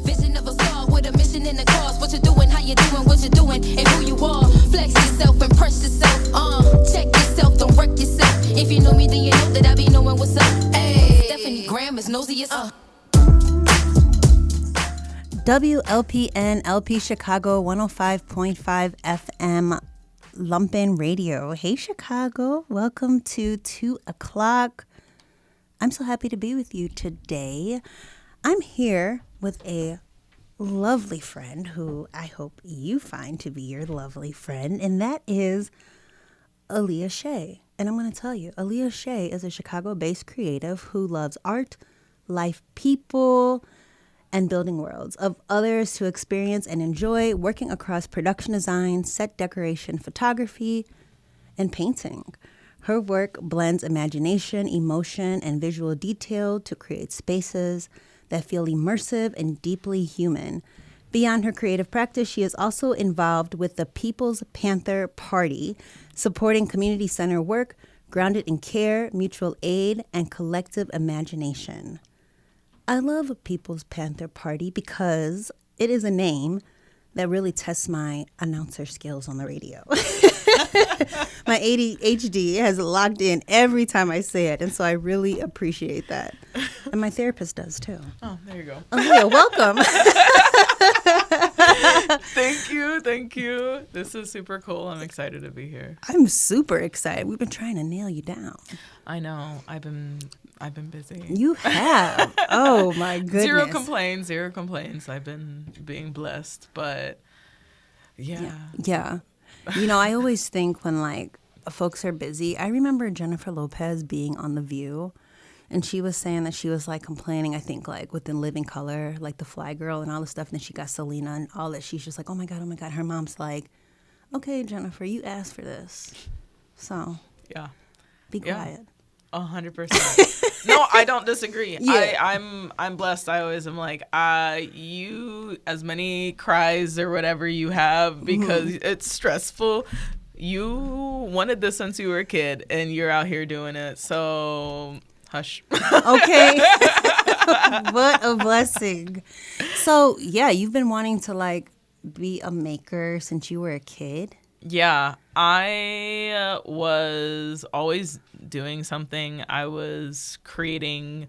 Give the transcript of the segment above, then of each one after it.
Vision of a star with a mission and a cause. What you're doing, how you doing, what you're doing, and who you are. Flex yourself, impress yourself. Check yourself, don't wreck yourself. If you know me, then you know that I be knowing what's up. Hey, Stephanie Graham is noseyAF. WLPN LP Chicago 105.5 FM Lumpin Radio. Hey Chicago, welcome to 2 o'clock. I'm so happy to be with you today. I'm here with a lovely friend who I hope you find to be your lovely friend, and that is Aaliyah Shae. And I'm going to tell you, Aaliyah Shae is a Chicago-based creative who loves art, life, people, and building worlds of others to experience and enjoy, working across production design, set decoration, photography, and painting. Her work blends imagination, emotion, and visual detail to create spaces that feel immersive and deeply human. Beyond her creative practice, she is also involved with the People's Panther Party, supporting community center work grounded in care, mutual aid, and collective imagination. I love People's Panther Party because it is a name that really tests my announcer skills on the radio. My ADHD has locked in every time I say it, and so I really appreciate that. And my therapist does too. Oh, there you go. Aaliyah, welcome. Thank you. This is super cool. I'm excited to be here. I'm super excited. We've been trying to nail you down. I know. I've been busy. You have. Oh my goodness. Zero complaints. I've been being blessed, but yeah. You know, I always think when like folks are busy, I remember Jennifer Lopez being on The View, and she was saying that she was like complaining, I think like within Living Color, like the Fly Girl and all this stuff, and then she got Selena and all that. She's just like, oh my God. Her mom's like, okay, Jennifer, you asked for this. So yeah, be quiet. 100%. No, I don't disagree. Yeah. I'm blessed. I always am like, you, as many cries or whatever you have, because it's stressful. You wanted this since you were a kid, and you're out here doing it. So hush. Okay. What a blessing. So yeah, you've been wanting to like be a maker since you were a kid. Yeah, I was always doing something. I was creating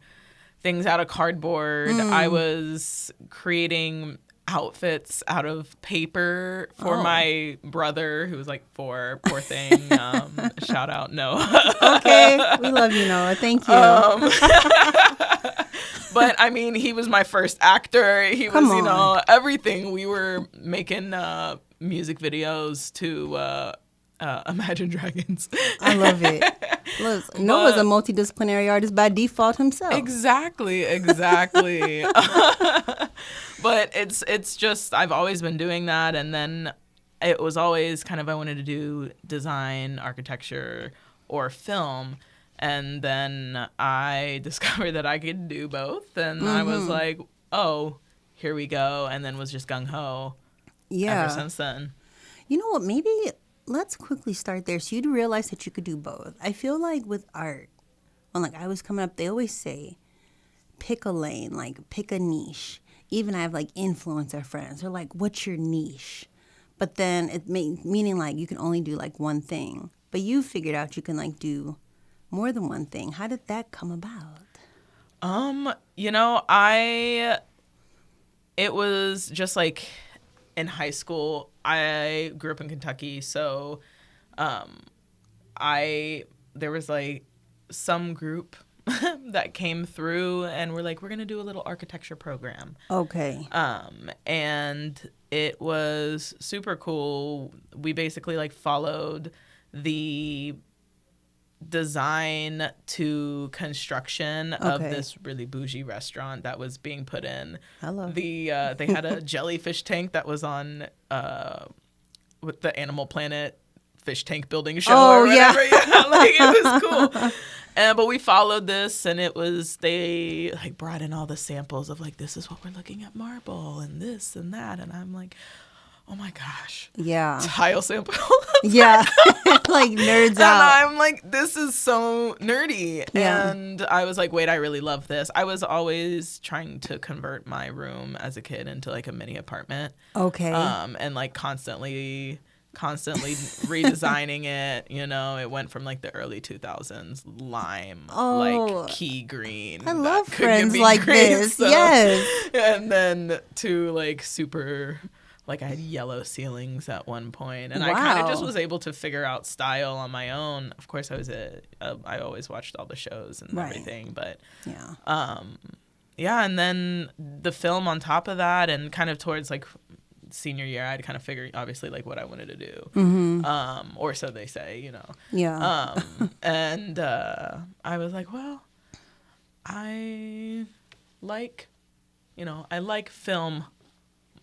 things out of cardboard. I was creating outfits out of paper for my brother, who was like 4, poor thing. Shout out Noah. Okay, we love you, Noah. Thank you. But I mean, he was my first actor. He was, you know, everything. We were making music videos to Imagine Dragons. I love it. Look, Noah's a multidisciplinary artist by default himself. Exactly. But it's just, I've always been doing that. And then it was always kind of, I wanted to do design, architecture, or film. And then I discovered that I could do both. And I was like, oh, here we go. And then was just gung-ho ever since then. You know what? Maybe let's quickly start there. So you'd realize that you could do both. I feel like with art, when like I was coming up, they always say, pick a lane, like pick a niche. Even I have like influencer friends. They're like, what's your niche? But then it meaning like you can only do like one thing. But you figured out you can like do more than one thing. How did that come about? You know, it was just like in high school. I grew up in Kentucky, so there was like some group that came through and we're like, we're gonna do a little architecture program. Okay. And it was super cool. We basically like followed the design to construction of this really bougie restaurant that was being put in. I love they had a jellyfish tank that was on with the Animal Planet fish tank building show or whatever. Yeah. Like it was cool. But we followed this, and it was, they like brought in all the samples of like, this is what we're looking at, marble and this and that. And I'm like, oh my gosh, Yeah. tile sample. Yeah. Like nerds And out. I'm like, this is so nerdy. Yeah. And I was like, wait, I really love this. I was always trying to convert my room as a kid into like a mini apartment. Okay. And like constantly redesigning it. You know, it went from like the early 2000s lime, like key green. I that love couldn't friends be like green, this. so- Yes. And then to like super, like I had yellow ceilings at one point, and I kind of just Wow. was able to figure out style on my own. Of course, I always watched all the shows and Right. everything, but Yeah. yeah, and then the film on top of that, and kind of towards like senior year, I'd kind of figured obviously like what I wanted to do, or so they say, you know. Yeah. And I was like, well, I like film.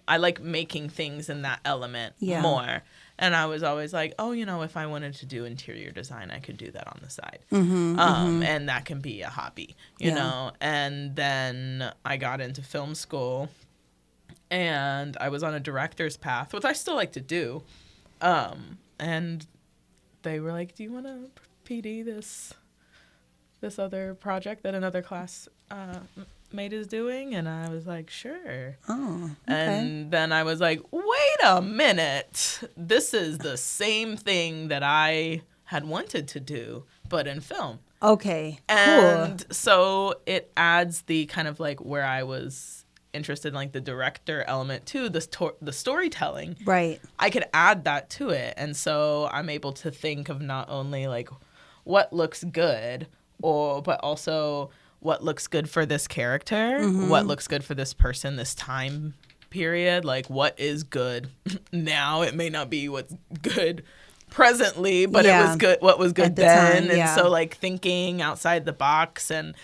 I like making things in that element more. And I was always like, oh, you know, if I wanted to do interior design, I could do that on the side. And that can be a hobby, you know. And then I got into film school, and I was on a director's path, which I still like to do. And they were like, do you want to PD this other project that another class mate is doing? And I was like, sure. Oh, okay. And then I was like, wait a minute, this is the same thing that I had wanted to do, but in film. Okay. And so it adds the kind of like where I was interested in like the director element to the storytelling. Right. I could add that to it. And so I'm able to think of not only like what looks good, but also what looks good for this character, what looks good for this person, this time period, like what is good now. It may not be what's good presently, but it was good, what was good At the then. time, And so like thinking outside the box, and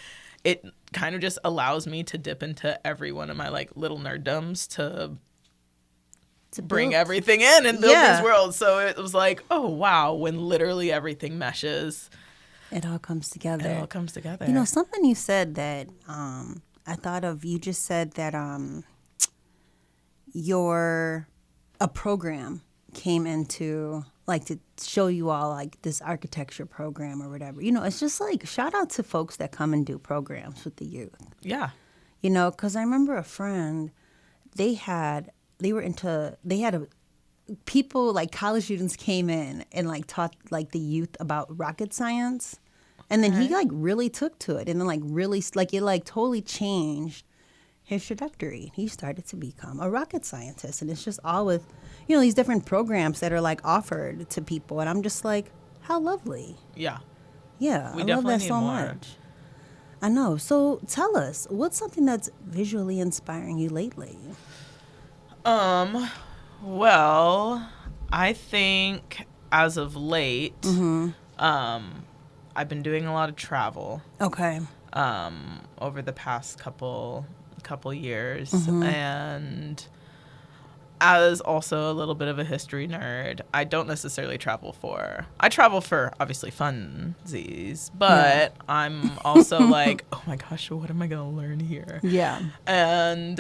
it kind of just allows me to dip into every one of my like little nerddoms to bring build. everything in and build these worlds. So it was like, oh wow, when literally everything meshes. It all comes together. It all comes together. You know, something you said that I thought of, you just said that a program came into, like, to show you all, like, this architecture program or whatever. You know, it's just like, shout out to folks that come and do programs with the youth. Yeah. You know, because I remember a friend, people, like college students came in and like taught like the youth about rocket science. And then he like really took to it, and then like really, like it like totally changed his trajectory. He started to become a rocket scientist, and it's just all with, you know, these different programs that are like offered to people. And I'm just like, how lovely. Yeah. Yeah, We I love definitely that need so more. much. I know. So tell us, what's something that's visually inspiring you lately? Well, I think as of late, I've been doing a lot of travel Okay. over the past couple years, and as also a little bit of a history nerd, I don't necessarily travel for obviously funsies, but I'm also like, oh my gosh, what am I gonna learn here? Yeah. And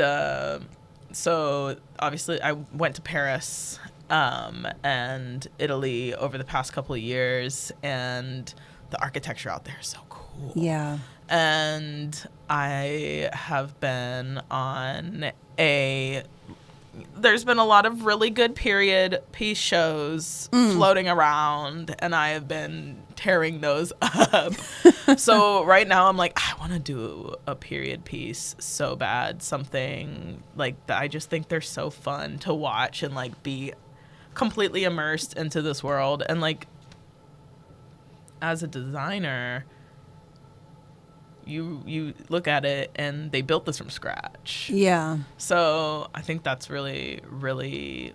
so obviously I went to Paris and Italy over the past couple of years, and the architecture out there is so cool. Yeah. And I have been on there's been a lot of really good period piece shows floating around, and I have been tearing those up. So right now I'm like, I want to do a period piece so bad, something like that. I just think they're so fun to watch and like be completely immersed into this world. And like, as a designer, you look at it and they built this from scratch. Yeah. So I think that's really, really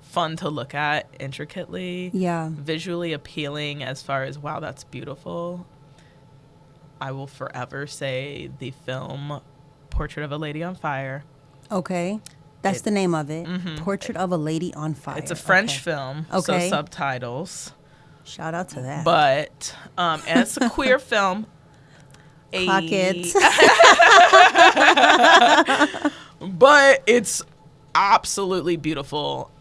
fun to look at intricately. Yeah. Visually appealing as far as, wow, that's beautiful. I will forever say the film Portrait of a Lady on Fire. Okay. That's the name of it. Portrait of a Lady on Fire. It's a French Okay. film, Okay. so subtitles. Shout out to that. But, and it's a queer film. Clock it. But it's absolutely beautiful.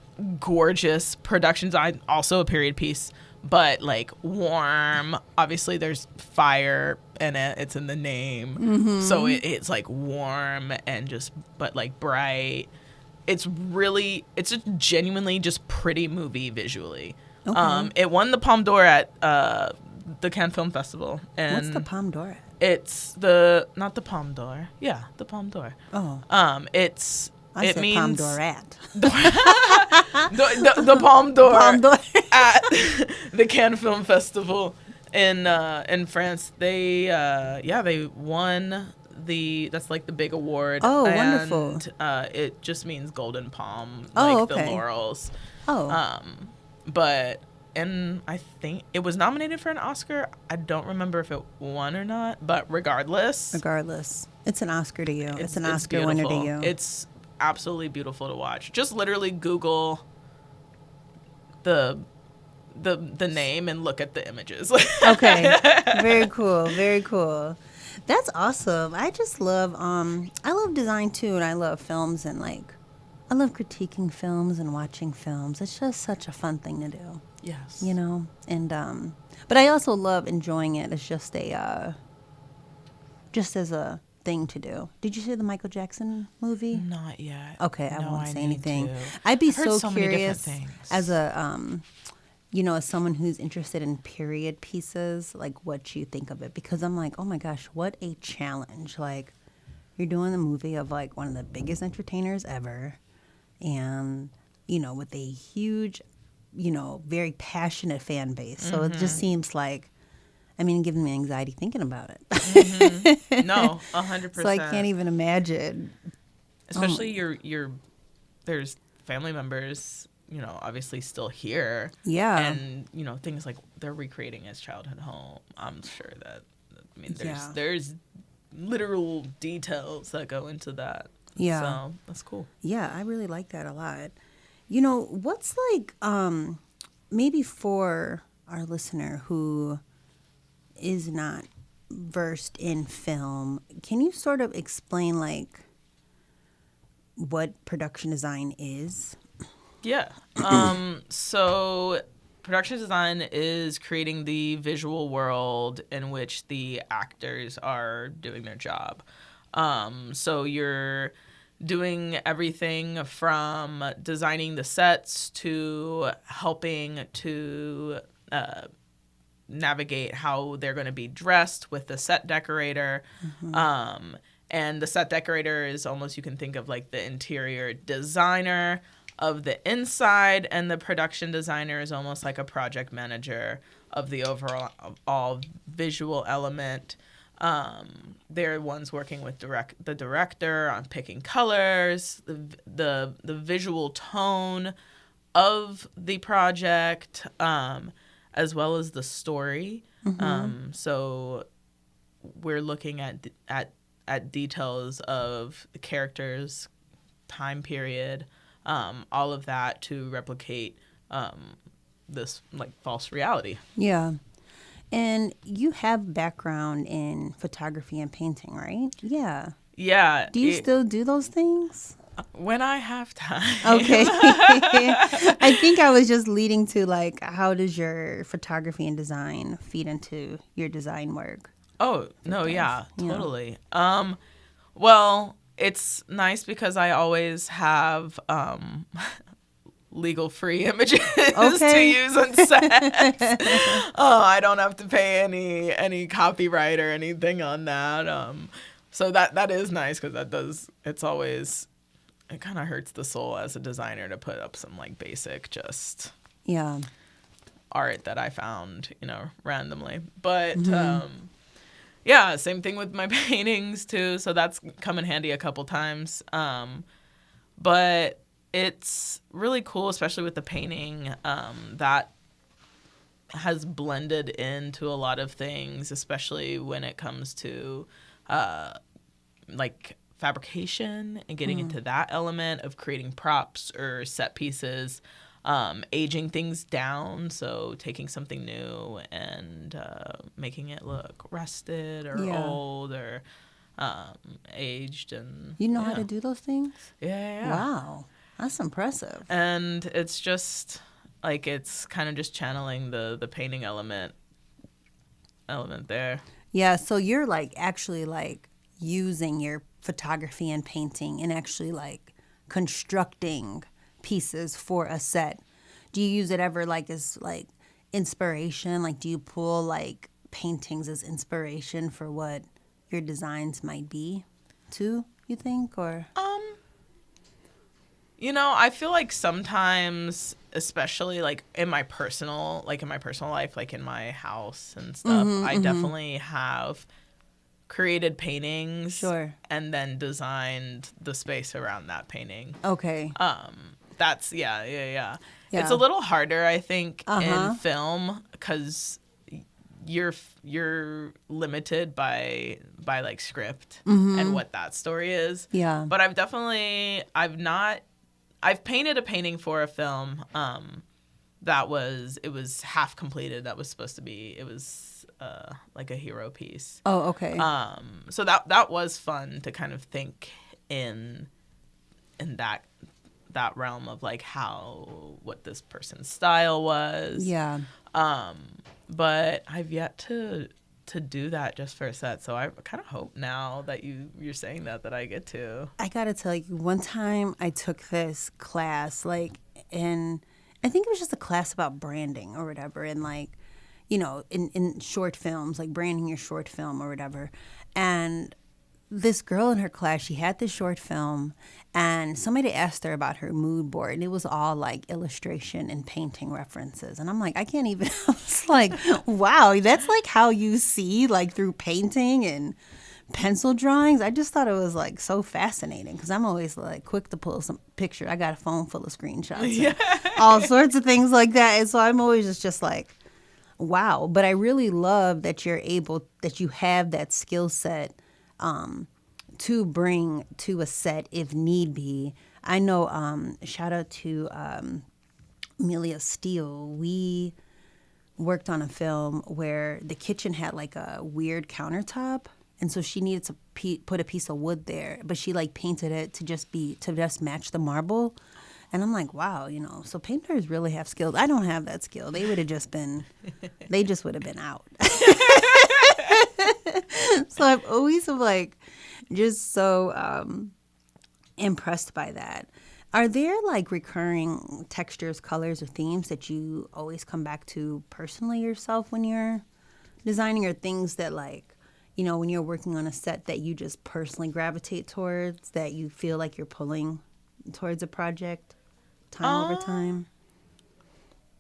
gorgeous production design, also a period piece, but like warm. Obviously there's fire in it, it's in the name. So it's like warm and just, but like bright. It's a genuinely just pretty movie visually. Okay. It won the Palme d'Or at the Cannes Film Festival. And What's the Palme d'Or? it's not the Palme d'Or. Yeah, the Palme d'Or. Oh. It said means Palme d'Orat. the Palme d'Or Palme d'Or. at the Cannes Film Festival in France. They won that's like the big award. Oh, and, wonderful. It just means golden palm, Oh, like okay. the laurels. Oh. And I think it was nominated for an Oscar. I don't remember if it won or not, but regardless, It's an Oscar to you. It's an Oscar winner to beautiful. you. It's absolutely beautiful to watch. Just literally Google the name and look at the images. Okay. Very cool. Very cool. That's awesome. I just love I love design too, and I love films, and like I love critiquing films and watching films. It's just such a fun thing to do. Yes. You know? And but I also love enjoying it as just as a thing to do. Did you see the Michael Jackson movie? Not yet. Okay, I No, won't say need anything. to. I'd be I've heard so many different curious things. as a as someone who's interested in period pieces, like what you think of it, because I'm like, oh my gosh, what a challenge! Like, you're doing the movie of like one of the biggest entertainers ever, and with a huge, very passionate fan base. So it just seems like, giving me anxiety thinking about it. No, 100%. So I can't even imagine. Especially your there's family members, obviously still here. Yeah. And, things like they're recreating his childhood home. I'm sure that, there's literal details that go into that. Yeah. So that's cool. Yeah, I really like that a lot. What's like, maybe for our listener who is not versed in film, can you sort of explain like what production design is? Yeah. So production design is creating the visual world in which the actors are doing their job. So you're doing everything from designing the sets to helping to navigate how they're going to be dressed with the set decorator. And the set decorator is almost, you can think of like the interior designer of the inside, and the production designer is almost like a project manager of the overall visual element. They're ones working with the director on picking colors, the visual tone of the project, as well as the story. So we're looking at details of the characters, time period, all of that to replicate this like false reality. Yeah. And you have background in photography and painting, right? Yeah. Yeah. Do you still do those things? When I have time. Okay. I think I was just leading to like, how does your photography and design feed into your design work? Oh, no, yeah, totally. Well, it's nice because I always have legal free images to use on set. I don't have to pay any copyright or anything on that. So that is nice because it kind of hurts the soul as a designer to put up some like basic just art that I found, randomly. But yeah, same thing with my paintings too. So that's come in handy a couple times. But it's really cool, especially with the painting, that has blended into a lot of things, especially when it comes to like fabrication and getting into that element of creating props or set pieces, aging things down, so taking something new and making it look rusted or old or aged. And you know how to do those things? Yeah. Wow. That's impressive. And it's just like it's kind of just channeling the painting element there. Yeah, so you're like actually like using your photography and painting and actually like constructing pieces for a set. Do you use it ever like as like inspiration? Like do you pull like paintings as inspiration for what your designs might be too, you think? Or I feel like sometimes, especially like in my personal life, like in my house and stuff, I definitely have created paintings Sure. and then designed the space around that painting. Okay. That's yeah. Yeah. It's a little harder, I think, Uh-huh. in film because you're limited by like script and what that story is. Yeah. But I've painted a painting for a film it was half completed. That was supposed to be like a hero piece. Oh, okay. So that was fun to kind of think in that realm of like what this person's style was. Yeah. But I've yet to do that just for a set. So I kind of hope now that you're saying that I get to. I gotta tell you, one time I took this class, like, and I think it was just a class about branding or whatever, and like, in short films, like branding your short film or whatever. And this girl in her class, she had this short film, and somebody asked her about her mood board, and it was all like illustration and painting references. And I'm like, I can't even. I was like, wow, that's like how you see like through painting and pencil drawings. I just thought it was like so fascinating because I'm always like quick to pull some picture. I got a phone full of screenshots, and all sorts of things like that. And so I'm always just like, wow. But I really love that you have that skill set to bring to a set if need be. I know, shout out to Aaliyah Steele. We worked on a film where the kitchen had like a weird countertop, and so she needed to put a piece of wood there, but she like painted it to just match the marble. And I'm like, wow, so painters really have skills. I don't have that skill. They would have just been out. So I've always like just so impressed by that. Are there like recurring textures, colors, or themes that you always come back to personally yourself when you're designing, or things that like, when you're working on a set that you just personally gravitate towards, that you feel like you're pulling towards a project time over time?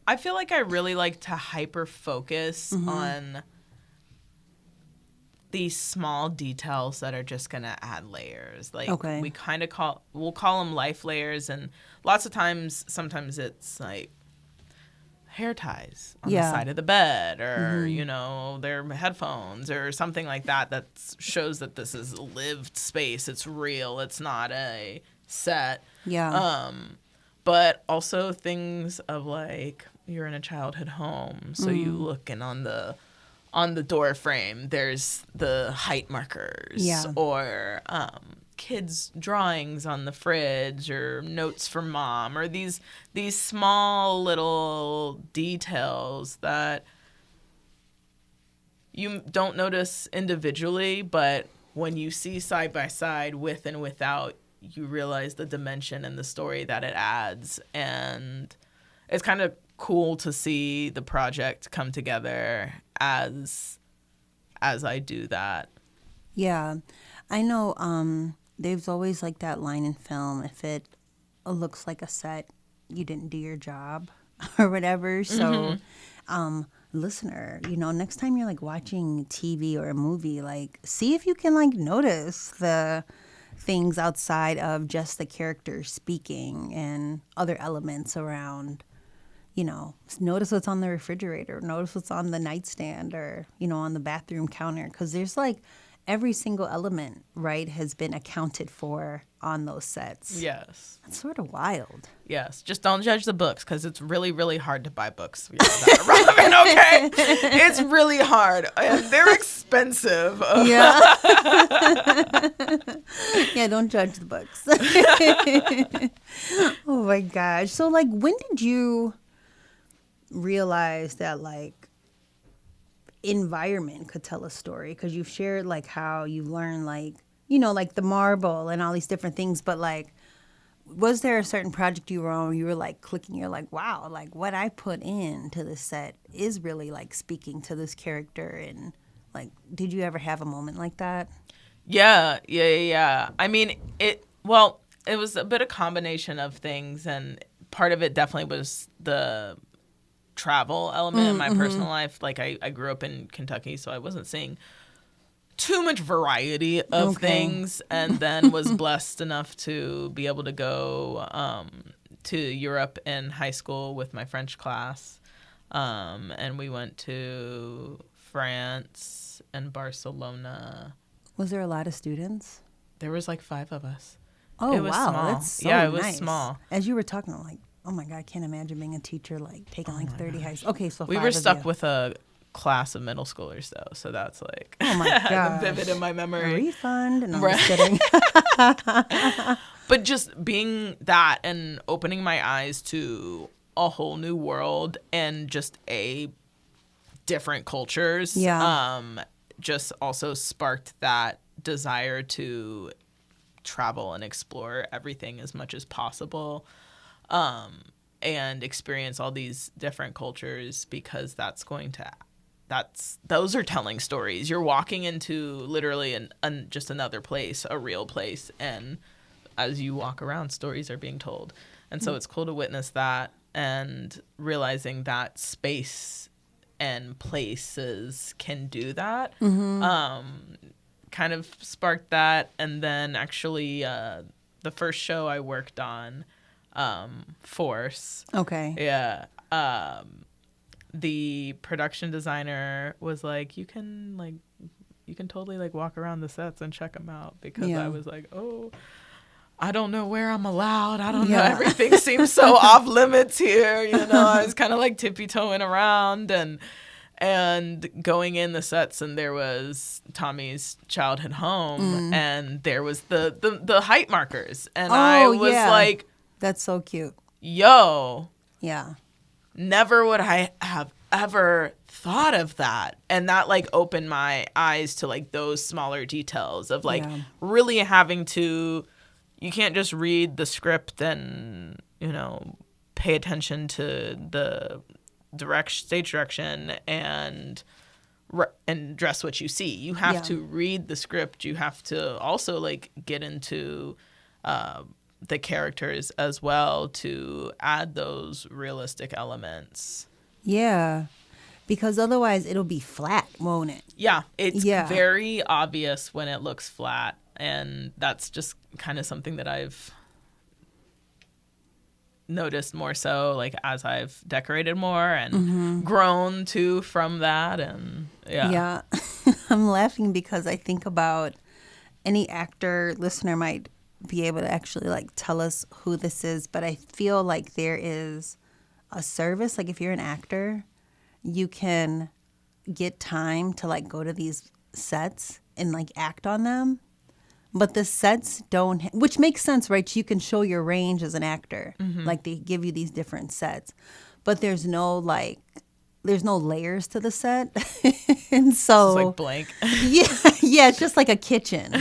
I feel like I really like to hyper focus on these small details that are just gonna add layers. Like we kind of we'll call them life layers, and lots of times, sometimes it's like hair ties on the side of the bed, or their headphones or something like that. That shows that this is a lived space. It's real. It's not a set. Yeah. But also things of like you're in a childhood home, so you look, and on the door frame there's the height markers, or kids' drawings on the fridge, or notes from mom, or these small little details that you don't notice individually, but when you see side by side with and without, you realize the dimension and the story that it adds. And it's kind of cool to see the project come together as I do that. Yeah. I know there's always like that line in film, if it looks like a set, you didn't do your job or whatever. So listener, next time you're like watching TV or a movie, like see if you can like notice the things outside of just the characters speaking and other elements around. Notice what's on the refrigerator, notice what's on the nightstand, or on the bathroom counter, because there's like every single element, right, has been accounted for on those sets. Yes. That's sort of wild. Yes. Just don't judge the books because it's really, really hard to buy books that are relevant, okay? It's really hard. And they're expensive. Yeah. Yeah, don't judge the books. Oh, my gosh. So, like, when did you realize that, like, environment could tell a story? Because you've shared, like, how you learned, like, you know, like the marble and all these different things. But, like, was there a certain project you were on where you were, like, clicking? You're like, wow, like, what I put into this set is really, like, speaking to this character. And, like, did you ever have a moment like that? Yeah. I mean, it was a bit of combination of things, and part of it definitely was the travel element in my personal life. Like, I grew up in Kentucky, so I wasn't seeing too much variety of things, and then was blessed enough to be able to go to Europe in high school with my French class, and we went to France and Barcelona. Was there a lot of students? There was like 5 of us. Oh, it was wow. small. That's so yeah, it was nice. small. As you were talking, I'm like, oh my God, I can't imagine being a teacher, like taking like 30 high school. Okay, so We 5 were of stuck you. with a class of middle schoolers, though, so that's like Oh my God. vivid in my A memory. refund? No, I'm Right. just kidding. But just being that and opening my eyes to a whole new world and just different cultures, just also sparked that desire to travel and explore everything as much as possible, and experience all these different cultures, because those are telling stories. You're walking into literally just another place, a real place, and as you walk around, stories are being told. And so it's cool to witness that and realizing that space and places can do that. Kind of sparked that. And then actually the first show I worked on, Force. Okay. Yeah. The production designer was like, you can totally like walk around the sets and check them out, because I was like, oh, I don't know where I'm allowed. I don't know. Everything seems so off limits here. You know, I was kind of like tippy-toeing around and going in the sets, and there was Tommy's childhood home, and there was the height markers, and I was like, that's so cute. yo, Yeah. never would I have ever thought of that. And that like opened my eyes to like those smaller details of like really having to, you can't just read the script and, you know, pay attention to the stage direction and dress what you see. You have to read the script. You have to also like get into the characters as well to add those realistic elements. Yeah. Because otherwise it'll be flat, won't it? Yeah. It's very obvious when it looks flat. And that's just kind of something that I've noticed more so, like, as I've decorated more and grown too from that. And yeah. I'm laughing because I think about any actor listener might be able to actually like tell us who this is, but I feel like there is a service, like if you're an actor, you can get time to like go to these sets and like act on them. But the sets don't, which makes sense, right? You can show your range as an actor. Like they give you these different sets, but there's no layers to the set. And so it's like blank. yeah, it's just like a kitchen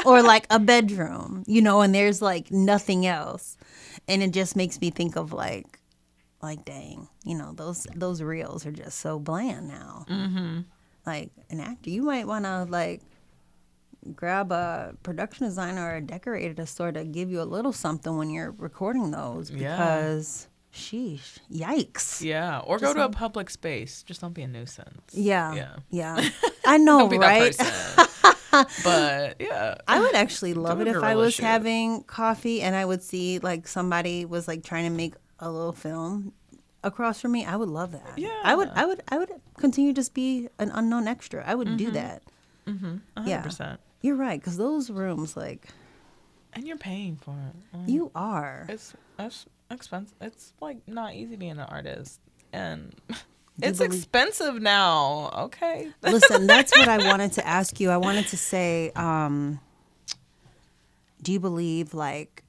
or like a bedroom, you know, and there's like nothing else. And it just makes me think of like dang, you know, those reels are just so bland now. Like an actor, you might want to like grab a production designer or a decorator to sort of give you a little something when you're recording those, because sheesh, yikes. Yeah, or just go to a public space. Just don't be a nuisance. Yeah. I know, don't be right? that person. But yeah, I would actually love it if I was shit. having coffee and I would see like somebody was like trying to make a little film across from me. I would love that. Yeah. I would continue to just be an unknown extra. I would do that. Yeah, 100%. you're right. Because those rooms, like, And you're paying for it. Like, you are. It's expensive. It's like not easy being an artist, and you it's believe- expensive now. Okay. Listen, that's what I wanted to ask you. I wanted to say, do you believe, like,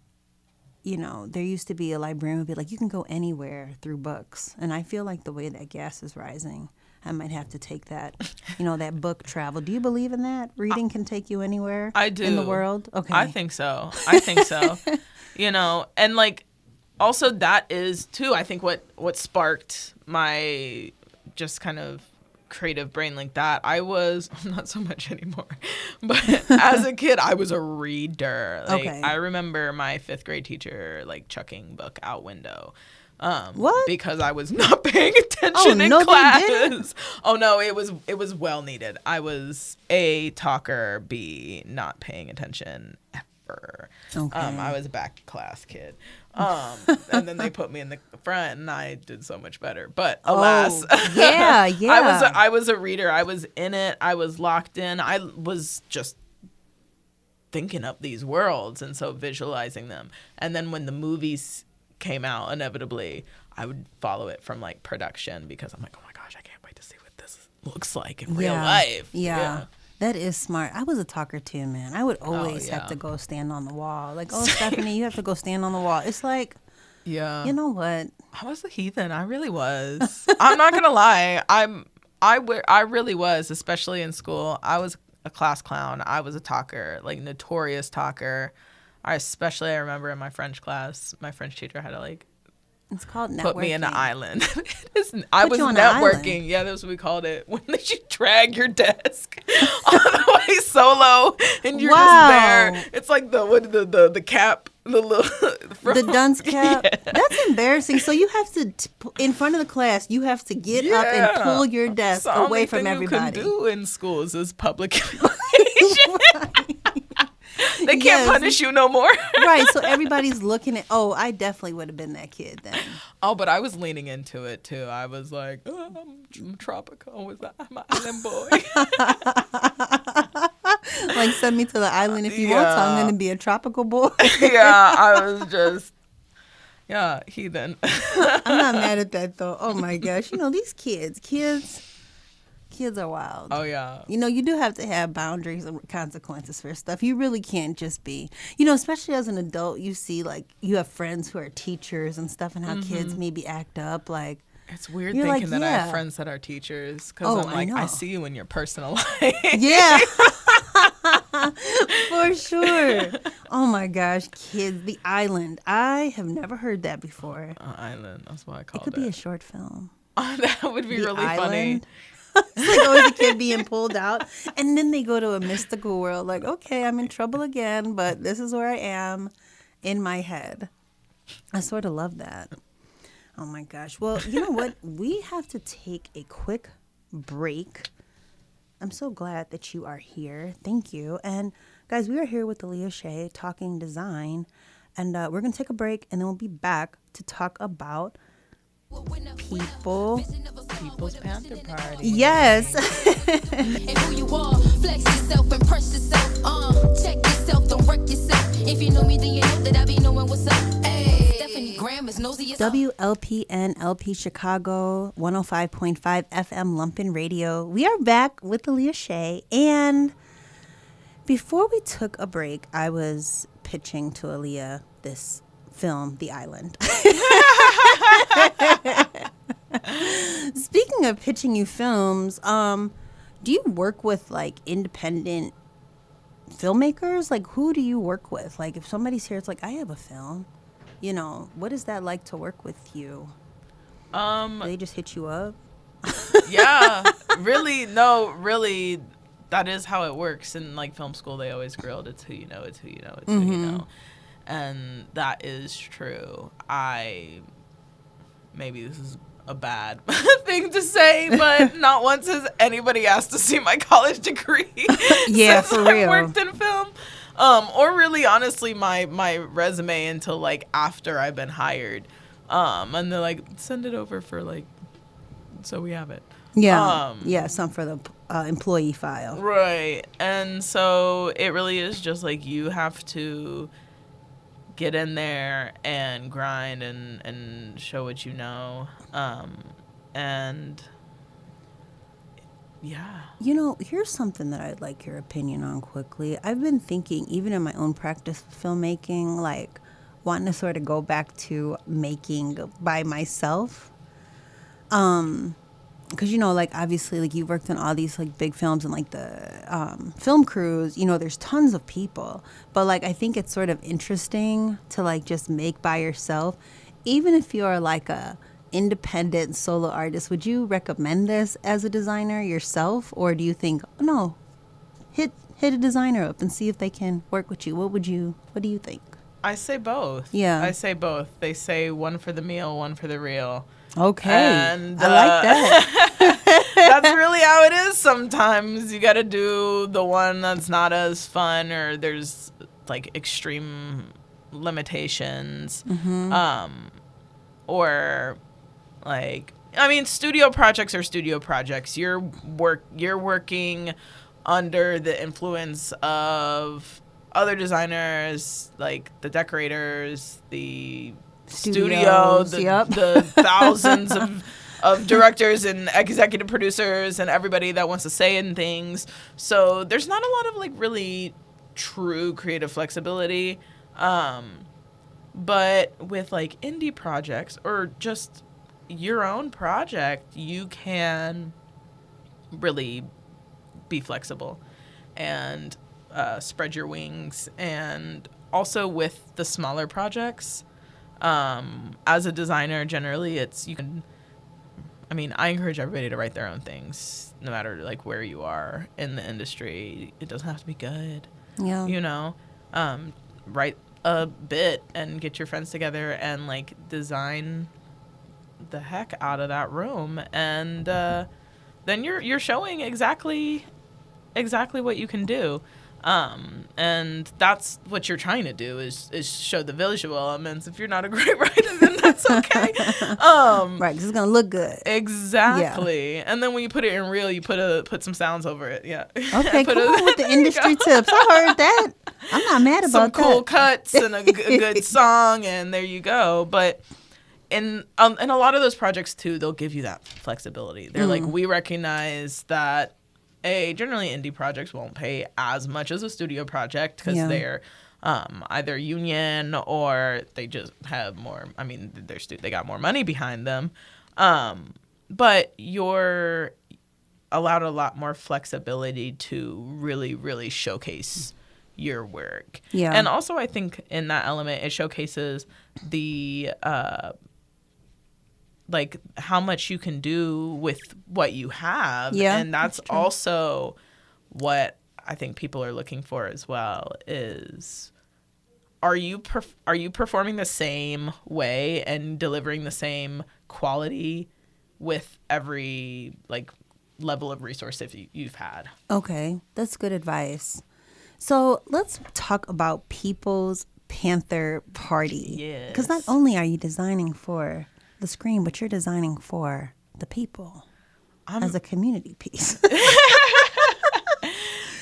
you know, there used to be a librarian would be like, you can go anywhere through books. And I feel like the way that gas is rising, I might have to take that, you know, that book travel. Do you believe in that? Reading can take you anywhere I do. in the world? Okay. I think so. You know, and like also that is too, I think what sparked my just kind of creative brain like that. I was not so much anymore, but as a kid I was a reader. Like Okay. I remember my 5th grade teacher like chucking book out window. What? Because I was not paying attention in no, they class. didn't? Oh no, it was well needed. I was A, talker, B, not paying attention ever. Okay. I was a back class kid. And then they put me in the front and I did so much better. But alas, yeah. I was a reader. I was in it. I was locked in. I was just thinking up these worlds and so visualizing them. And then when the movies came out, inevitably I would follow it from like production because I'm like, oh my gosh, I can't wait to see what this looks like in real life. Yeah. That is smart. I was a talker too, man. I would always have yeah. to go stand on the wall. Like, oh, Stephanie, you have to go stand on the wall. It's like, Yeah. you know what? I was a heathen. I really was. I'm not gonna lie. I really was, especially in school. I was a class clown. I was a talker, like notorious talker. I remember in my French class, my French teacher had to like It's called networking. put me in an island. I was you on an island? networking. Yeah, that's what we called it. When they should drag your desk all the way solo, and you're just there. It's like the cap, the little The dunce cap. Yeah. That's embarrassing. So you have to, in front of the class, you have to get up and pull your desk It's the away only from thing everybody. You can do in schools is public humiliation. They can't punish you no more. Right. So everybody's looking at, oh, I definitely would have been that kid then. Oh, but I was leaning into it too. I was like, oh, I'm tropical. I'm an island boy. Like, send me to the island if you want to. I'm going to be a tropical boy. Yeah, I was just, heathen. I'm not mad at that, though. Oh, my gosh. You know, these kids are wild. Oh, yeah. You know, you do have to have boundaries and consequences for stuff. You really can't just be, you know, especially as an adult, you see, like, you have friends who are teachers and stuff and how kids maybe act up. Like, It's weird You're thinking like, that I yeah. have friends that are teachers because Oh, I'm like, I I know. see you in your personal life. yeah. For sure. Oh, my gosh. Kids, the island. I have never heard that before. Island, that's what I It called could be a short film. That would be The really funny. island. It's like always a kid being pulled out. And then they go to a mystical world. Like, okay, I'm in trouble again, but this is where I am in my head. I sort of love that. Oh, my gosh. Well, you know what? We have to take a quick break. I'm so glad that you are here. Thank you. And, guys, we are here with Aaliyah Shae talking design. And we're going to take a break, and then we'll be back to talk about People's Panther Party. Yes. And who you are, flex yourself, impress yourself. Check yourself, don't wreck yourself. If you know me, then you know that I be knowing what's up. Hey, Stephanie Graham is noseyAF. WLPN LP Chicago 105.5 FM Lumpin Radio. We are back with Aaliyah Shae. And before we took a break, I was pitching to Aaliyah this film, The Island. Speaking of pitching you films, do you work with like independent filmmakers? Like, who do you work with? Like, if somebody's here, it's like, I have a film. You know, what is that like to work with you? Do they just hit you up? Yeah, really, that is how it works. In like film school, they always grilled, it's who you know, it's who you know, it's who you know. And that is true. Maybe this is a bad thing to say, but not once has anybody asked to see my college degree. Yeah, since for real. I worked in film. Or really, honestly, my resume until like after I've been hired. And they're like, send it over for like, so we have it. Yeah, some for the employee file. Right. And so it really is just like you have to get in there and grind and show what you know. And yeah. You know, here's something that I'd like your opinion on quickly. I've been thinking, even in my own practice of filmmaking, like wanting to sort of go back to making by myself. Because, you know, like, obviously, like, you've worked on all these, like, big films and, like, the film crews, you know, there's tons of people. But, like, I think it's sort of interesting to, like, just make by yourself. Even if you're, like, a independent solo artist, would you recommend this as a designer yourself? Or do you think, oh, no, hit a designer up and see if they can work with you? What do you think? I say both. Yeah. I say both. They say one for the meal, one for the real. Okay. And I like that. that's really how it is sometimes. You got to do the one that's not as fun, or there's like extreme limitations. Or like, I mean, studio projects are studio projects. You're working under the influence of other designers, like the decorators, the studio, the thousands of directors and executive producers and everybody that wants to say in things. So there's not a lot of like really true creative flexibility. But with like indie projects or just your own project, you can really be flexible and spread your wings. And also with the smaller projects, as a designer, generally I encourage everybody to write their own things, no matter like where you are in the industry. It doesn't have to be good. Yeah. You know, write a bit and get your friends together and like design the heck out of that room, and then you're showing exactly what you can do. And that's what you're trying to do is show the visual elements. If you're not a great writer, then that's okay. Right, because it's gonna look good. Exactly. Yeah. And then when you put it in real, you put some sounds over it. Yeah. Okay, come on with the industry tips. I heard that. I'm not mad about some that. Cool cuts and a good song, and there you go. But in a lot of those projects too, they'll give you that flexibility. They're like, we recognize that generally indie projects won't pay as much as a studio project because they're either union or they just have more. I mean, they got more money behind them, but you're allowed a lot more flexibility to really, really showcase your work. Yeah, and also I think in that element it showcases the like how much you can do with what you have. Yeah, and that's also what I think people are looking for as well is are you performing the same way and delivering the same quality with every like level of resource that you've had. Okay, that's good advice. So let's talk about People's Panther Party. Yes. Because not only are you designing for the screen, but you're designing for the people as a community piece.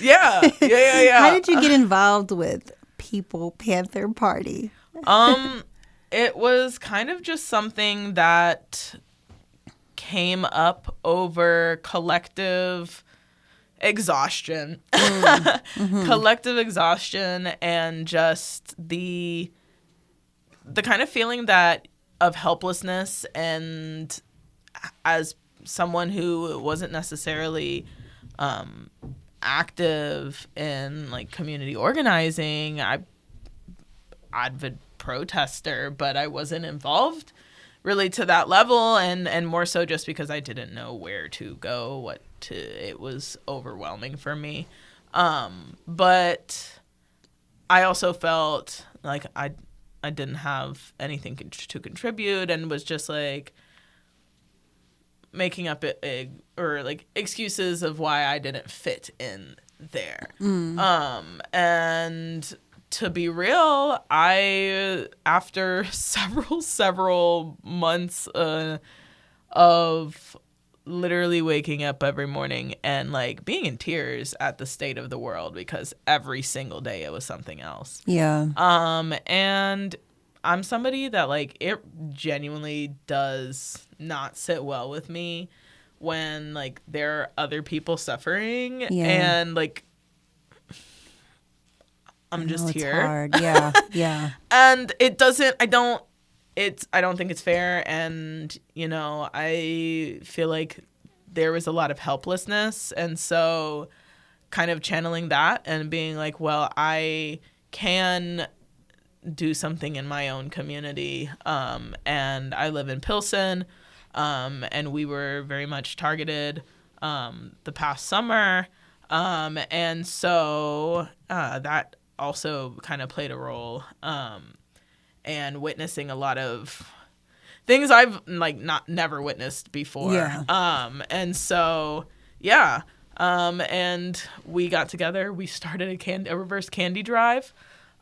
Yeah. How did you get involved with People Panther Party? It was kind of just something that came up over collective exhaustion. Collective exhaustion and just the kind of feeling that of helplessness, and as someone who wasn't necessarily active in like community organizing, avid protester, but I wasn't involved really to that level, and more so just because I didn't know where to go, it was overwhelming for me. But I also felt like I didn't have anything to contribute, and was just like making up excuses of why I didn't fit in there. And to be real, I, after several months of literally waking up every morning and like being in tears at the state of the world because every single day it was something else. Yeah. And I'm somebody that like it genuinely does not sit well with me when like there are other people suffering and like I'm just it's here. Hard. Yeah. Yeah. And I don't think it's fair. And, you know, I feel like there was a lot of helplessness. And so kind of channeling that and being like, well, I can do something in my own community. And I live in Pilsen. And we were very much targeted the past summer. And so that also kind of played a role. And witnessing a lot of things I've like never witnessed before. Yeah. And so, yeah. And we got together. We started a reverse candy drive.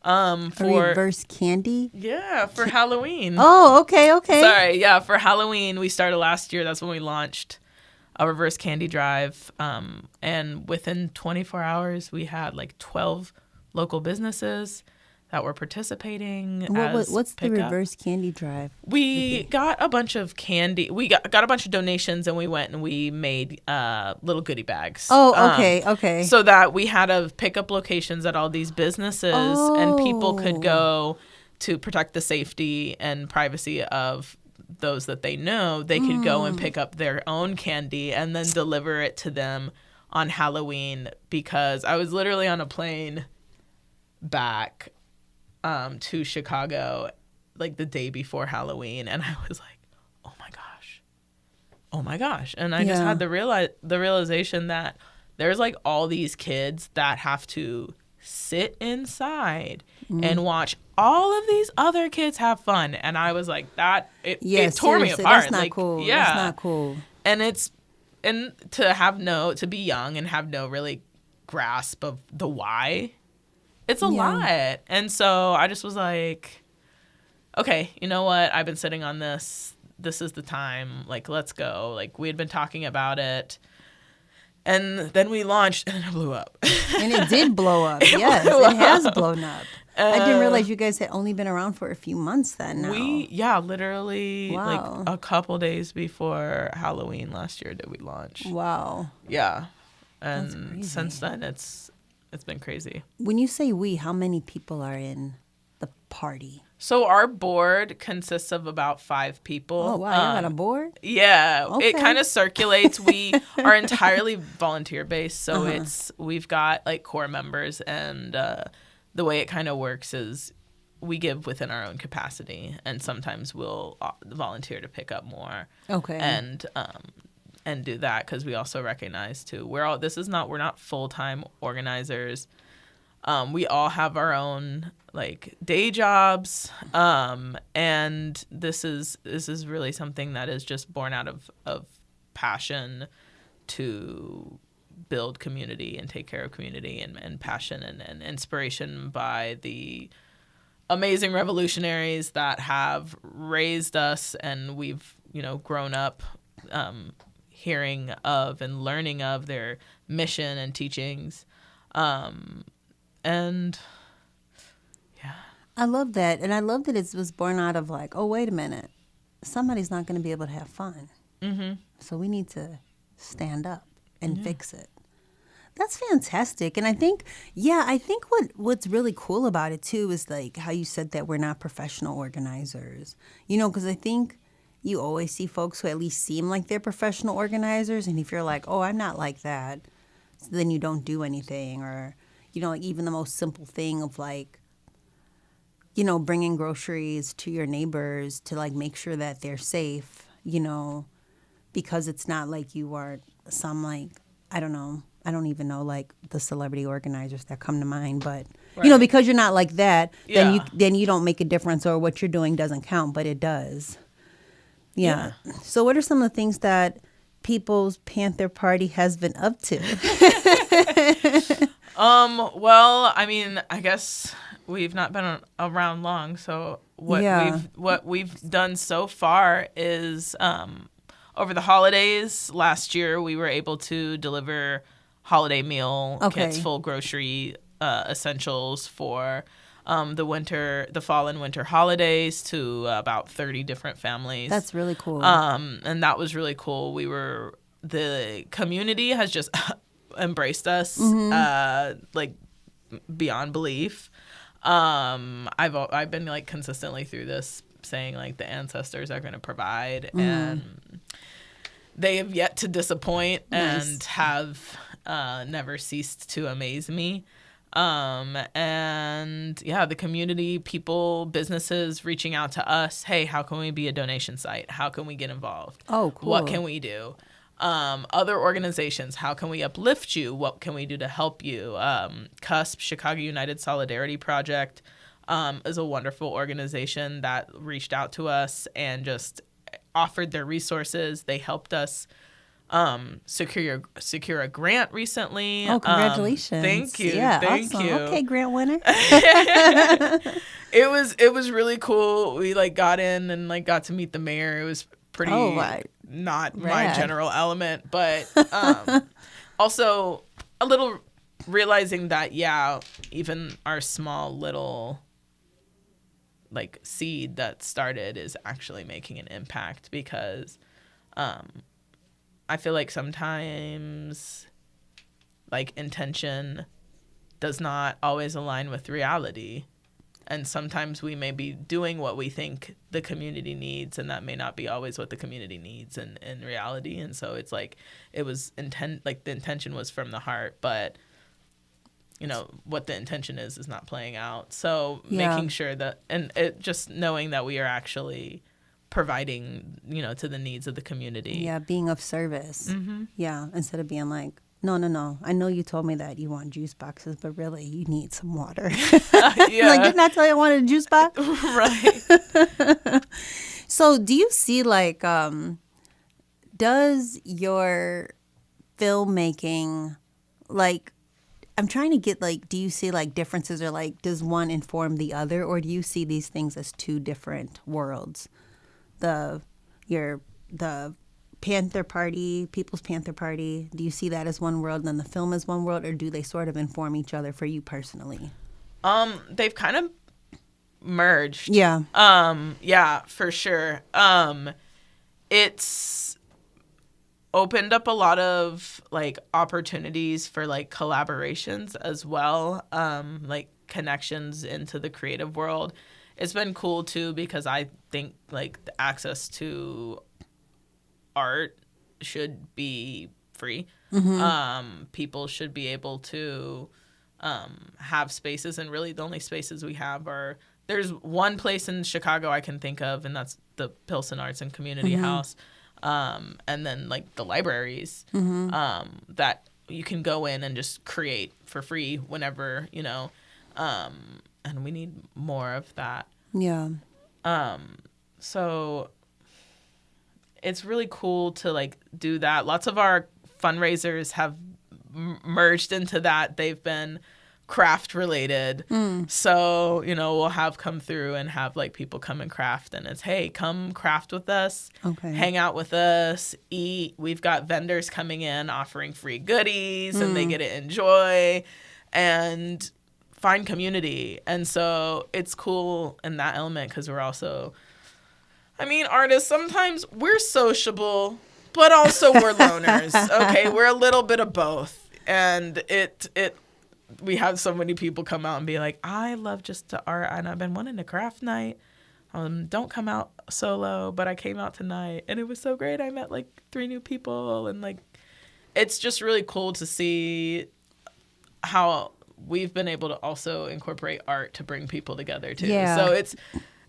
A reverse candy? Yeah, for Halloween. Oh, okay. Sorry, yeah, for Halloween. We started last year. That's when we launched a reverse candy drive. And within 24 hours, we had like 12 local businesses that were participating. What's the reverse candy drive? We got a bunch of candy. We got a bunch of donations, and we went and we made little goodie bags. Oh, okay. So that we had pickup locations at all these businesses, and people could go to protect the safety and privacy of those that they know. They could go and pick up their own candy and then deliver it to them on Halloween, because I was literally on a plane back to Chicago like the day before Halloween, and I was like, oh my gosh. And I just had the realization that there's like all these kids that have to sit inside and watch all of these other kids have fun. And I was like, it tore me apart. That's not cool. Yeah. That's not cool. And to be young and have no really grasp of the why, it's a lot. And so I just was like, okay, you know what? I've been sitting on this. This is the time. Like, let's go. Like, we had been talking about it. And then we launched, and it blew up. And it did blow up. Yes, it has blown up. I didn't realize you guys had only been around for a few months then. Literally like a couple days before Halloween last year did we launch. Wow. Yeah. And since then, it's been crazy. When you say we, how many people are in the party? So our board consists of about 5 people. Oh, wow. You got a board? Yeah. Okay. It kind of circulates. We are entirely volunteer-based. So we've got like core members. And the way it kind of works is we give within our own capacity. And sometimes we'll volunteer to pick up more. Okay. And do that, because we also recognize too we're not full-time organizers. We all have our own like day jobs, and this is really something that is just born out of passion to build community and take care of community, and passion and inspiration by the amazing revolutionaries that have raised us, and we've grown up hearing of and learning of their mission and teachings. And yeah. I love that. And I love that it was born out of like, oh, wait a minute. Somebody's not going to be able to have fun. Mm-hmm. So we need to stand up and fix it. That's fantastic. And I think what's really cool about it too is like how you said that we're not professional organizers. Because I think you always see folks who at least seem like they're professional organizers. And if you're like, oh, I'm not like that, so then you don't do anything. Or, like even the most simple thing of like, bringing groceries to your neighbors to like make sure that they're safe, because it's not like you are some like, I don't even know like the celebrity organizers that come to mind, but because you're not like that, then you don't make a difference, or what you're doing doesn't count, but it does. Yeah. So what are some of the things that People's Panther Party has been up to? Well, I mean, I guess we've not been around long, so what we've done so far is over the holidays last year, we were able to deliver holiday meal kits, full grocery essentials for the fall and winter holidays to about 30 different families. That's really cool. And that was really cool. The community has just embraced us like beyond belief. I've been like consistently through this saying like the ancestors are going to provide, and they have yet to disappoint and have never ceased to amaze me. And yeah, the community, people, businesses reaching out to us. Hey, how can we be a donation site? How can we get involved? Oh, cool. What can we do? Other organizations, how can we uplift you? What can we do to help you? CUSP, Chicago United Solidarity Project, is a wonderful organization that reached out to us and just offered their resources. They helped us secure a grant recently. Oh, congratulations. Thank you. Yeah, Thank awesome. you. Okay, grant winner. It was really cool. We like got in and like got to meet the mayor. It was pretty not my general element, but also a little realizing that even our small little like seed that started is actually making an impact, because I feel like sometimes like intention does not always align with reality. And sometimes we may be doing what we think the community needs, and that may not be always what the community needs in reality. And so it's like the intention was from the heart, but you know what the intention is not playing out. So making sure that, and it just knowing that we are actually providing, to the needs of the community. Yeah, being of service. Mm-hmm. Yeah, instead of being like, no. I know you told me that you want juice boxes, but really you need some water. Like, didn't I tell you I wanted a juice box? Right. So do you see like, does your filmmaking, like, I'm trying to get like, do you see like differences, or like, does one inform the other, or do you see these things as two different worlds? The Panther Party, People's Panther Party, do you see that as one world and then the film as one world, or do they sort of inform each other for you personally? They've kind of merged. Yeah. Yeah, for sure. It's opened up a lot of like opportunities for like collaborations as well, like connections into the creative world. It's been cool too, because I think like the access to art should be free. Mm-hmm. People should be able to have spaces, and really the only spaces we have are, there's one place in Chicago I can think of, and that's the Pilsen Arts and Community House, and then like the libraries, that you can go in and just create for free whenever, and we need more of that. Yeah. So it's really cool to like do that. Lots of our fundraisers have merged into that. They've been craft related. So, we'll have come through and have like people come and craft, and it's, hey, come craft with us, hang out with us, eat. We've got vendors coming in offering free goodies, and they get to enjoy and find community. And so it's cool in that element, because we're also, artists, sometimes we're sociable, but also we're loners. Okay, we're a little bit of both. And we have so many people come out and be like, I love just the art, and I've been wanting to craft night. Don't come out solo, but I came out tonight, and it was so great. I met like 3 new people, and like, it's just really cool to see how we've been able to also incorporate art to bring people together too. Yeah. So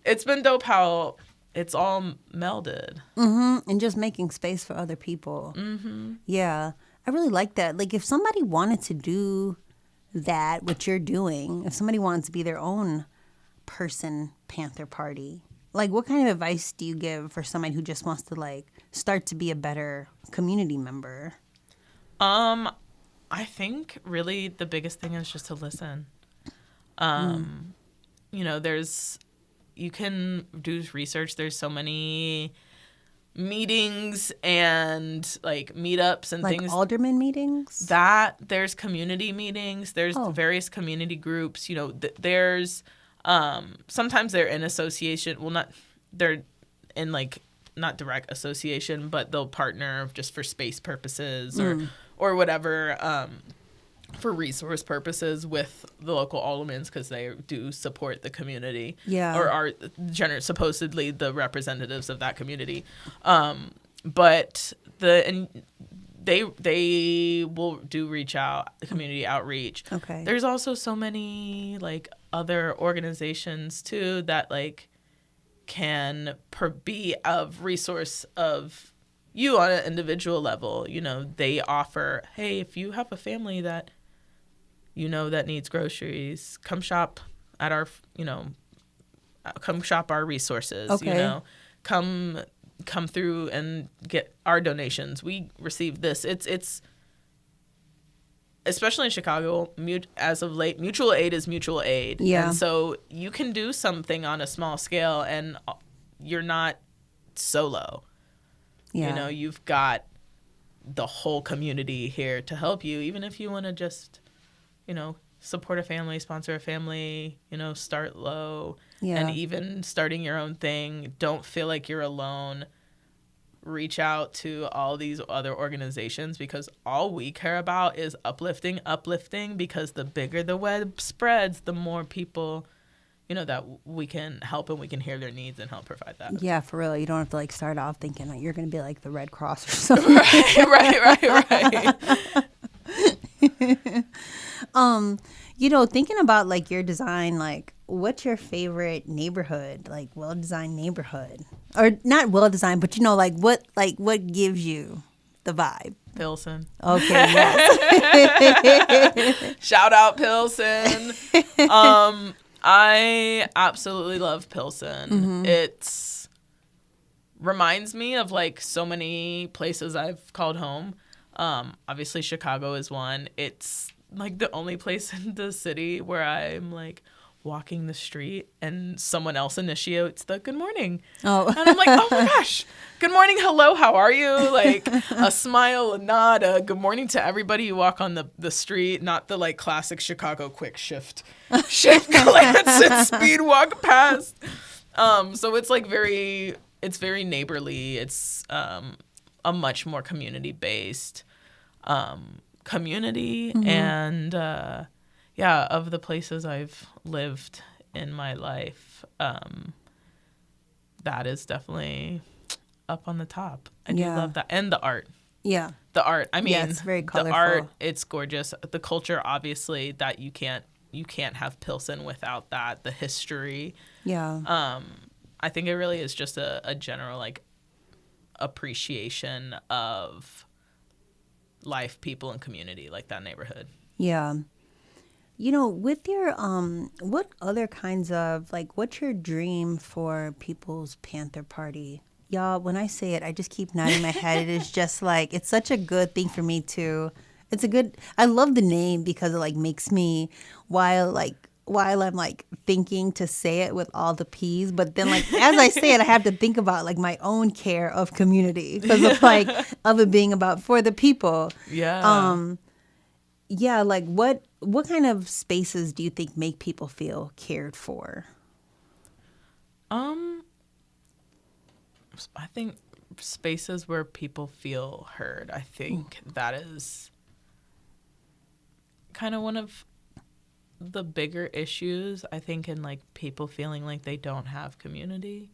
it's been dope how it's all melded. Mm-hmm. And just making space for other people. Mm-hmm. Yeah. I really like that. Like, if somebody wanted to do that, what you're doing, if somebody wanted to be their own person Panther Party, like, what kind of advice do you give for somebody who just wants to like start to be a better community member? I think really the biggest thing is just to listen. You can do research. There's so many meetings and like meetups and like things. alderman meetings? That there's community meetings. There's Oh. various community groups. You know, there's sometimes they're in association. Well, not they're in like not direct association, but they'll partner just for space purposes or whatever. For resource purposes with the local aldermans because they do support the community, or are supposedly the representatives of that community. But they will do reach out, community outreach. Okay. There's also so many like other organizations too that like can be of resource of you on an individual level. You know, they offer, hey, if you have a family that you know that needs groceries, come shop at our, come shop our resources. Okay. You know, come through and get our donations. We receive this. It's especially in Chicago, as of late, mutual aid is mutual aid. Yeah. And so you can do something on a small scale and you're not solo. Yeah. You know, you've got the whole community here to help you, even if you want to just, support a family, sponsor a family, start low. Yeah. And even starting your own thing, don't feel like you're alone. Reach out to all these other organizations because all we care about is uplifting, because the bigger the web spreads, the more people, that we can help and we can hear their needs and help provide that. Yeah, for real. You don't have to like start off thinking that you're going to be like the Red Cross or something. Right. Thinking about like your design, like what's your favorite neighborhood, like well-designed neighborhood, or not well-designed, but what gives you the vibe? Pilsen. Okay. Yes. Shout out Pilsen. I absolutely love Pilsen. Mm-hmm. It's reminds me of like so many places I've called home. Obviously Chicago is one. It's like the only place in the city where I'm like walking the street and someone else initiates the good morning. Oh. And I'm like, oh my gosh, good morning, hello, how are you? Like a smile, a nod, a good morning to everybody you walk on the street, not the like classic Chicago quick shift glance and speed walk past. So it's like very neighborly. It's a much more community based community. Mm-hmm. And of the places I've lived in my life, that is definitely up on the top. I do love that. And the art. Yeah. The art. I mean, it's very colorful. The art, it's gorgeous. The culture, obviously, that you can't have Pilsen without that. The history. Yeah. I think it really is just a general like appreciation of life, people, and community, like that neighborhood. Yeah. With your what other kinds of like what's your dream for People's Panther Party? Y'all, when I say it, I just keep nodding my head. It is just like it's such a good thing for me too. I love the name because it like makes me while I'm like thinking to say it with all the P's, but then like as I say it, I have to think about like my own care of community because of like of it being about for the people. Yeah. Yeah, like what kind of spaces do you think make people feel cared for? I think spaces where people feel heard. I think that is kind of one of the bigger issues, I think, in like people feeling like they don't have community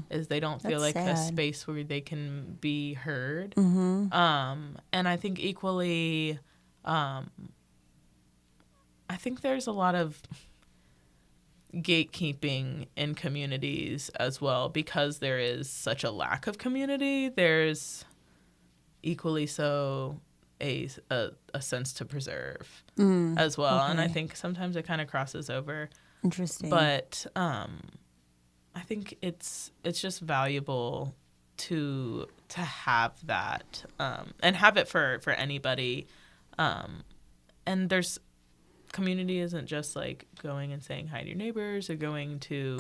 is they don't feel like a space where they can be heard. Mm-hmm. And I think equally, I think there's a lot of gatekeeping in communities as well because there is such a lack of community. There's equally so a sense to preserve as well. Okay. And I think sometimes it kind of crosses over. Interesting. But I think it's just valuable to have that and have it for anybody. And there's community isn't just like going and saying hi to your neighbors or going to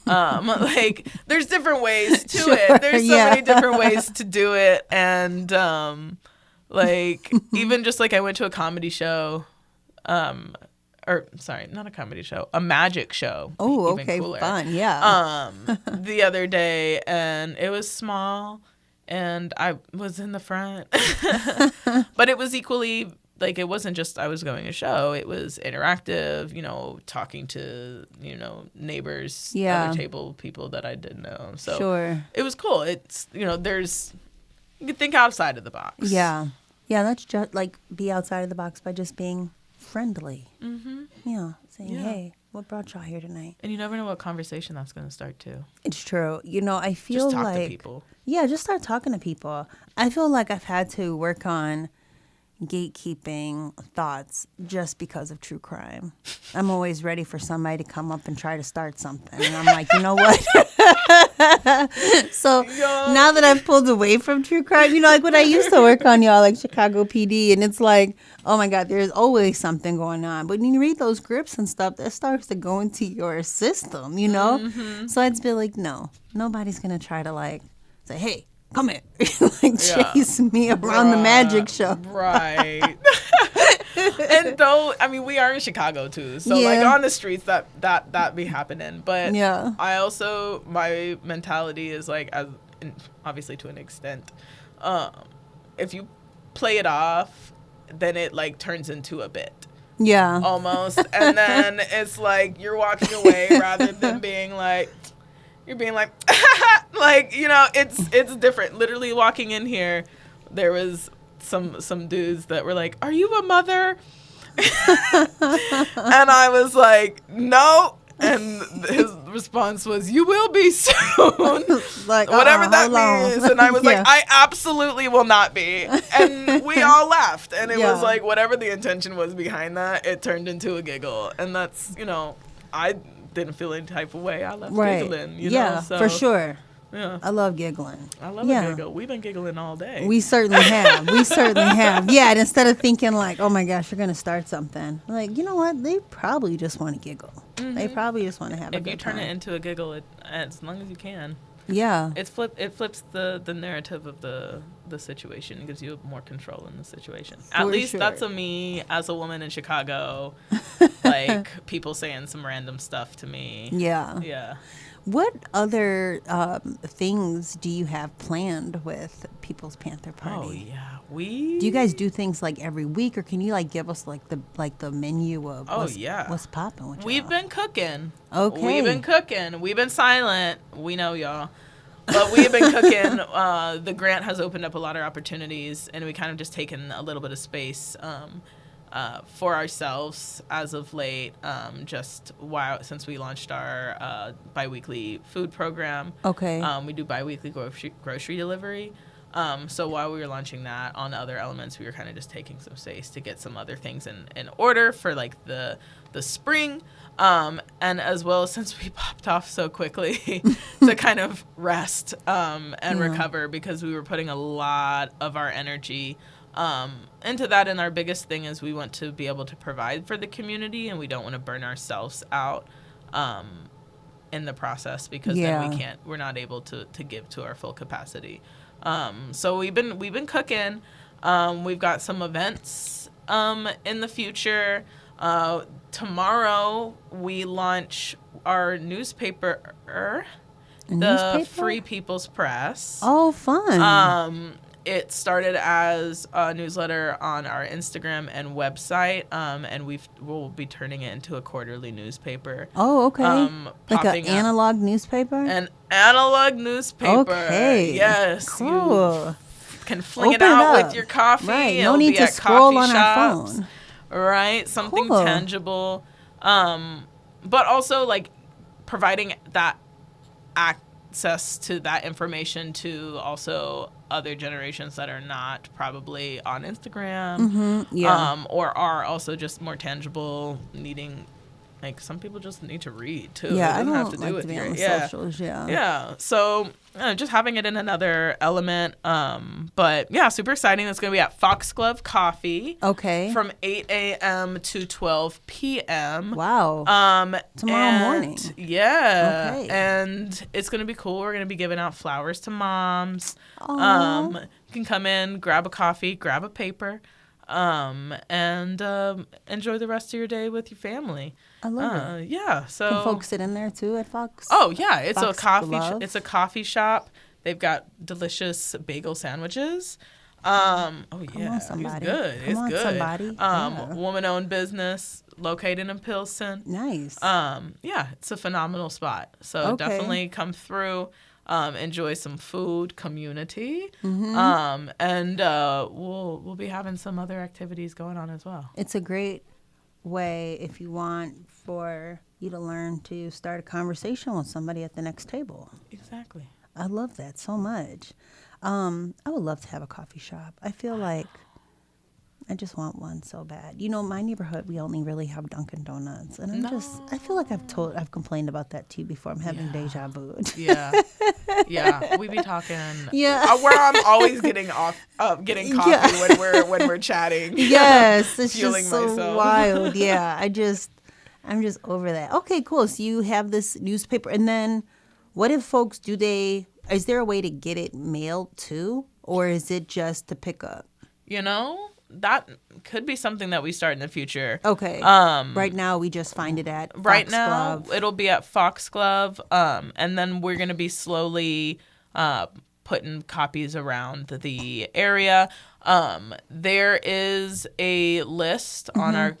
like there's different ways to it. There's so many different ways to do it. And like even just like I went to a comedy show, or sorry, not a comedy show, a magic show. Oh, even okay, cooler. fun, yeah. The other day, and it was small, and I was in the front, but it was equally like it wasn't just I was going to show. It was interactive, you know, talking to neighbors, other table people that I didn't know. So sure, it was cool. It's you can think outside of the box. Yeah, that's just like be outside of the box by just being friendly. Mm-hmm. Yeah, saying, hey, what brought y'all here tonight? And you never know what conversation that's going to start too. It's true. I feel just talk like to people. Yeah, just start talking to people. I feel like I've had to work on gatekeeping thoughts just because of true crime. I'm always ready for somebody to come up and try to start something, and I'm like, you know what? So now that I've pulled away from true crime, like when I used to work on y'all, like Chicago PD, and it's like, oh my God, there's always something going on. But when you read those scripts and stuff, that starts to go into your system, Mm-hmm. So I'd be like, no, nobody's gonna try to like say, hey, come here, like chase me around the magic show. Right. And though, I mean, we are in Chicago too. So like on the streets that be happening. But I also, my mentality is like, obviously to an extent, if you play it off, then it like turns into a bit. Yeah. Almost. And then it's like you're walking away rather than being like, you're being like, like, it's different. Literally walking in here, there was some dudes that were like, are you a mother? And I was like, no. And his response was, you will be soon. Like, whatever that means. And I was like, I absolutely will not be. And we all laughed. And it was like, whatever the intention was behind that, it turned into a giggle. And that's, I didn't feel any type of way. I left giggling, so, for sure. Yeah. I love giggling. I love a giggle. We've been giggling all day. We certainly have. Yeah, and instead of thinking like, oh my gosh, you're going to start something. Like, you know what? They probably just want to giggle. Mm-hmm. They probably just want to have a good time. If you turn it into a giggle, as long as you can. Yeah. It flips the narrative of the situation. It gives you more control in the situation. At least that's me as a woman in Chicago. Like people saying some random stuff to me. Yeah. Yeah. What other things do you have planned with People's Panther Party? Oh yeah, do you guys do things like every week, or can you like give us like the menu of what's popping with y'all? We've been cooking. Okay. We've been cooking. We've been silent. We know y'all. But we have been cooking. The grant has opened up a lot of opportunities, and we kind of just taken a little bit of space for ourselves as of late, since we launched our biweekly food program. Okay. We do biweekly grocery delivery. So while we were launching that, on other elements, we were kind of just taking some space to get some other things in order for like the spring. And as well, since we popped off so quickly, to kind of rest and recover, because we were putting a lot of our energy into that. And our biggest thing is we want to be able to provide for the community, and we don't want to burn ourselves out in the process, because then we're not able to give to our full capacity. So we've been cooking. We've got some events in the future. Tomorrow we launch our newspaper, the Free People's Press. Oh, fun. It started as a newsletter on our Instagram and website, and we'll be turning it into a quarterly newspaper. Oh, okay. Like an analog newspaper? An analog newspaper. Okay. Yes. Cool. You can fling it out with your coffee. Right. No need to scroll on our phone. Right. Something tangible. But also, like, providing that access to that information to also other generations that are not probably on Instagram, or are also just more tangible, needing Like, some people just need to read too. Yeah, it I doesn't don't have to do like with to be your on the socials. Yeah. Yeah. So just having it in another element. But yeah, super exciting. It's going to be at Foxglove Coffee. Okay. From 8 a.m. to 12 p.m. Wow. Tomorrow morning. Yeah. Okay. And it's going to be cool. We're going to be giving out flowers to moms. Aw. You can come in, grab a coffee, grab a paper, and enjoy the rest of your day with your family. I love it. Yeah. So Can folks sit in there too at Fox? Oh yeah, it's Fox a coffee. Glove? It's a coffee shop. They've got delicious bagel sandwiches. Oh yeah, on, somebody. It's good. Come It's on, good. somebody. Yeah. Woman-owned business located in Pilsen. Nice. Yeah, it's a phenomenal spot. So Okay. definitely come through. Enjoy some food, community, Mm-hmm. and we'll be having some other activities going on as well. It's a great way if you want for you to learn to start a conversation with somebody at the next table. Exactly. I love that so much. I would love to have a coffee shop. I feel like I just want one so bad. You know, my neighborhood, we only really have Dunkin' Donuts. And I feel like I've complained about that too before. I'm having deja vu. Yeah, yeah. We be talking. Yeah. Where I'm always getting getting coffee when we're chatting. Yes, it's Fueling just so myself. wild. Yeah, I'm just over that. Okay, cool. So you have this newspaper, and then what if folks is there a way to get it mailed too, or is it just to pick up? You know, that could be something that we start in the future. Okay. Right now we just find it at Right now, Foxglove. it'll be at Foxglove, and then we're going to be slowly putting copies around the area. There is a list on our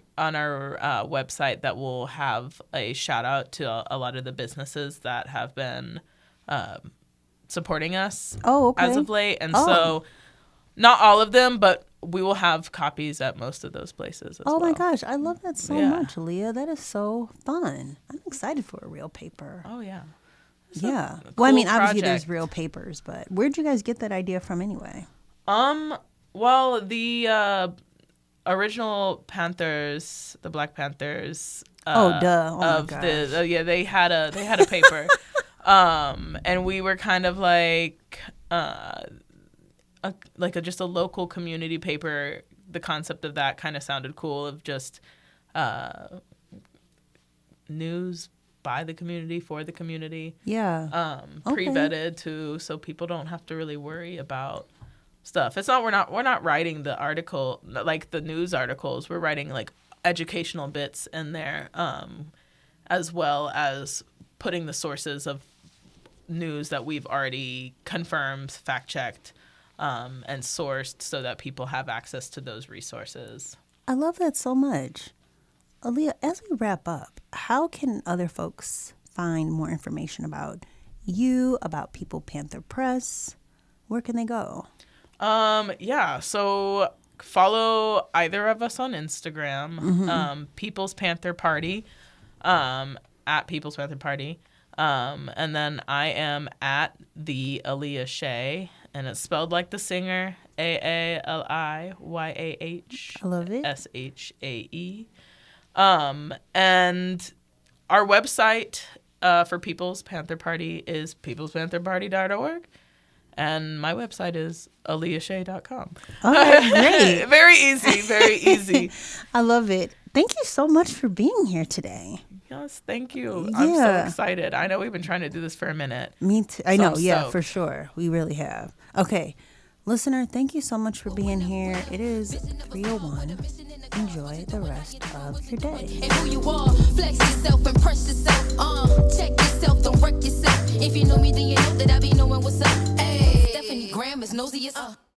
website that will have a shout out to a lot of the businesses that have been supporting us as of late, and so not all of them, but we will have copies at most of those places as well. Oh my gosh, I love that so much, Aaliyah. That is so fun. I'm excited for a real paper. Oh yeah. Yeah. Cool Well, I mean, obviously project. there's real papers, but where'd you guys get that idea from anyway? Well, the original Panthers, the Black Panthers. Oh, duh. Oh, my of gosh. they had a paper, and we were kind of like just a local community paper. The concept of that kind of sounded cool. Of just news by the community for the community. Yeah. Pre-vetted so people don't have to really worry about stuff. We're not writing the article like the news articles. We're writing like educational bits in there, as well as putting the sources of news that we've already confirmed, fact-checked, and sourced so that people have access to those resources. I love that so much. Aaliyah, as we wrap up, how can other folks find more information about you, about People Panther Press? Where can they go? So follow either of us on Instagram, People's Panther Party, at People's Panther Party. And then I am at the Aaliyah Shae, and it's spelled like the singer, AALIYAH. I love it. SHAE. And our website for People's Panther Party is peoplespantherparty.org. And my website is aaliyahshae.com. All right, great. Very easy, very easy. I love it. Thank you so much for being here today. Yes, thank you. I'm so excited. I know we've been trying to do this for a minute. Me too. I know, I'm yeah, stoked. for sure. We really have. Okay, listener, thank you so much for being here. It is 3:01. Enjoy the rest of your day. And who you are, flex yourself, impress yourself. Check yourself, don't wreck yourself. If you know me, then you know that I be knowing what's up. Hey, Stephanie Graham is nosy as